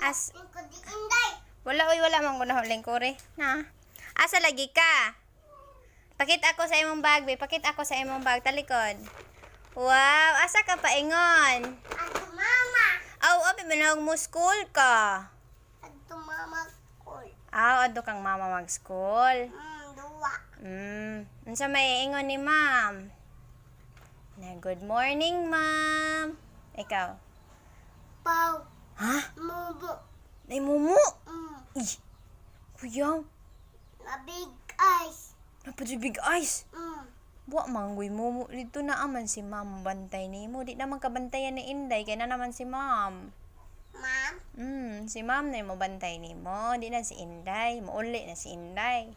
As wala man ko nahuling kore. Na. Asa lagi ka? Pakita ako sa imong bag, be. Pakita ako sa imong bag talikod. Wow, asa ka paingon? Ato mama. Aw, abi manawag mo school ka. Ato mama school. Aw, adto kang mama mag-school. Duwa. Unsa may ingon ni ma'am? Na good morning, ma'am. Ikaw. Pau. Ha? Mubo. Nay mumu. Ih. Kuyaw. Na big eyes. Napad big eyes. Buwa manggoy mo. Dito na aman si ma'am bantay ni mo. Di naman kabantayan ni Inday. Kaya na naman si ma'am. Ma'am. Si ma'am na mo bantay ni mo. Di na si Inday. Mauli na si Inday.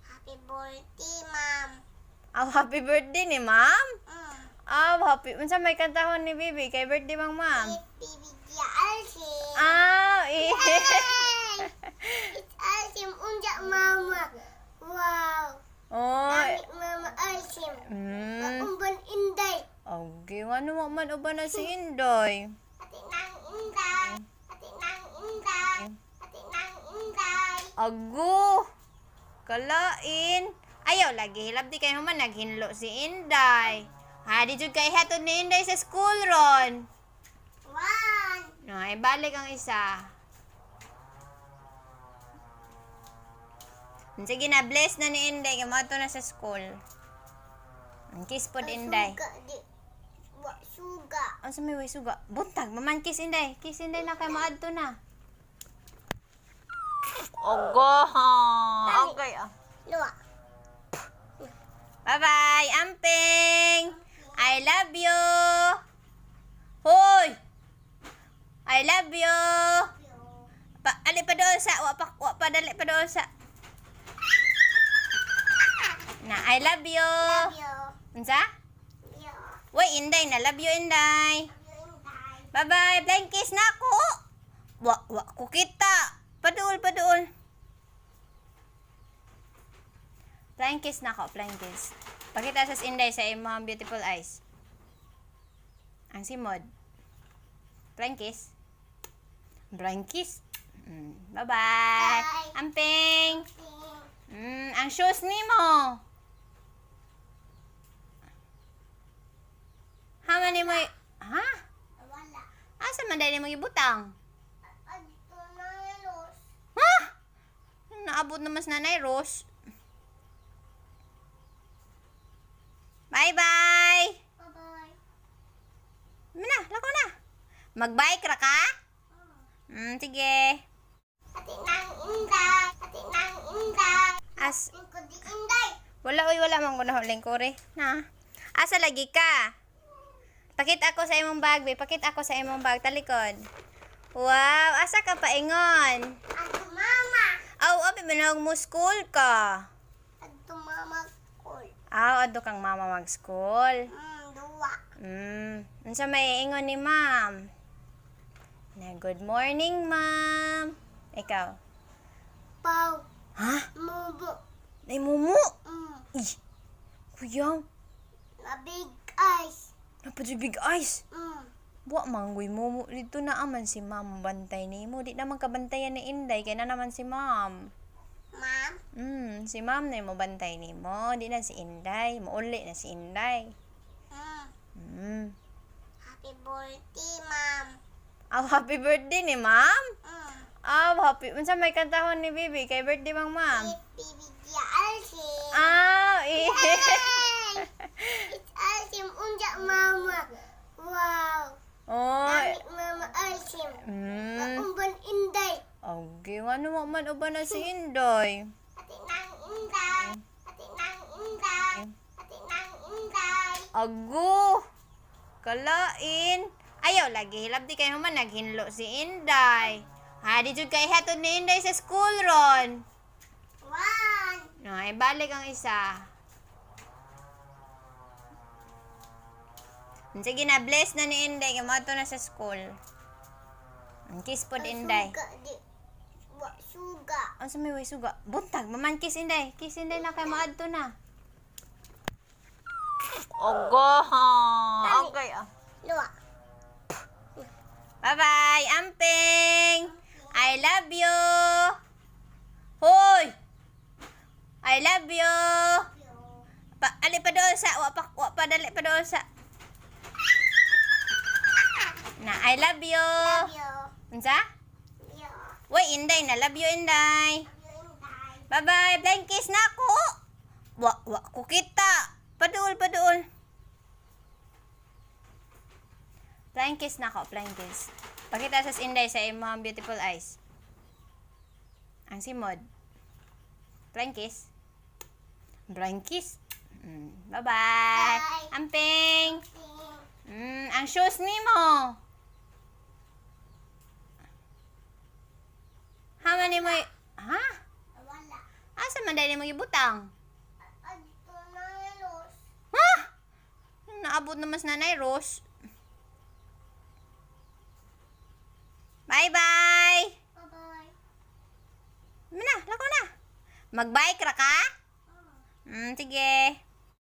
Happy birthday, ma'am. Aw, happy birthday ni ma'am. Aw, happy. Unsa may kantahon ni Bibi kay birthday bang ma'am? Bibigya Alsim. Eh. It's Alsim unja mama. Wow. Oh. Dami mama Alsim. Umban Inday. Okay, ano man uban na si Inday? Ati nang Inday. Ati nang Inday. Ati nang Inday. Ago. Kalain. Ayaw lagi hilab di kayo man naghinlo si Inday. Ha, di jud kay hatod ni Inday sa school ron. One. No, ay balik ang isa. Sige na, bless na ni Inday. Kamato na sa school. Ang kiss po Inday. Suga di. Wa suga. Ang sa may way suga. Buntag, maman kiss Inday. Kiss Inday na kay maadto na. Ogo. Okay. Luwa. Bye-bye, Amping. I love you. Hoy. I love you. Ali pa doon sa. Wa pa dali pa doon sa. Na, I love you. Love you. Unsa? You. Uy, Inday na. Love you, Inday. Inday. Bye-bye. Blind kiss na ako. Wa ko kita. Paduol. Blind kiss na ako. Blind kiss. Pakita sa Inday sa imong beautiful eyes. Ang simod. Blind kiss. Blind kiss. Bye-bye. Bye. Amping. Ang shoes ni mo. Hama ni mo ha? Wala. Asa man dali mo ibutang? Adto na los. Ha? Naabot na mas nanay Rose. Bye-bye. Bye-bye. Mina, lako na. Mag-bike ra ka? Sige. Ati nang Inday. Ati nang Inday. As Ko di Inday. wala man ko nahuling kore. Na. Asa lagi ka? Pakita ako sa imong bag, be. Pakita ako sa imong bag talikod. Wow, asa ka paingon? Ato mama. Aw, abi manawag mo school ka. Ato mama school. Aw, adto kang mama mag-school. Duwa. Unsa may ingon ni ma'am? Na good morning, ma'am. Ikaw. Pau. Ha? Mubo. Nay mumu. Ih. Kuyaw. Na big eyes. Napad big eyes. Buwa manggoy mo. Dito na aman si ma'am bantay ni mo. Di naman kabantayan ni Inday. Kaya na naman si ma'am. Ma'am. Si ma'am na mo bantay ni mo. Di na si Inday. Mauli na si Inday. Happy birthday, ma'am. Aw, happy birthday ni ma'am. Aw, happy. Unsa may kantahon ni Bibi kay birthday bang ma'am? Bibigya Alsim. Eh. It's Alsim unja mama. Wow. Oh. Dami mama Alsim. Umban Inday. Okay, ano man uban na si Inday? Ati nang Inday. Ati nang Inday. Ati nang Inday. Ago. Kalain. Ayaw lagi hilab di kayo man naghinlo si Inday. Ha, di jud kay hatod ni Inday sa school ron. One. No, ay balik ang isa. Sige na, bless na ni Inday. Kamato na sa school. Ang kiss po Inday. Suga di. Wa suga. Ang sa may way suga. Buntag, maman kiss Inday. Kiss Inday na kay maadto na. Ogo. Okay. Luwa. Bye-bye, Amping. I love you. Hoy! I love you. Ali pa doon sa, wa pa dali pa doon sa. Na, I love you. Love you. Unsa? You. Wait, Inday na. Love you, Inday. Inday. Bye-bye. Flying kiss na ako. Wa ko kita. Padul. Flying kiss na ako, flying kiss. Pakita sa Inday sa imong beautiful eyes. Ang simod. Flying kiss. Flying kiss. Bye-bye. Bye. Amping. Ang shoes ni mo. Hama ni mo ha? Wala. Asa man dali mo ibutang? Adto na los. Ha? Naabot naman sa Nanay Rose. Bye-bye. Bye-bye. Lako na. Mag-bike ra ka? Sige.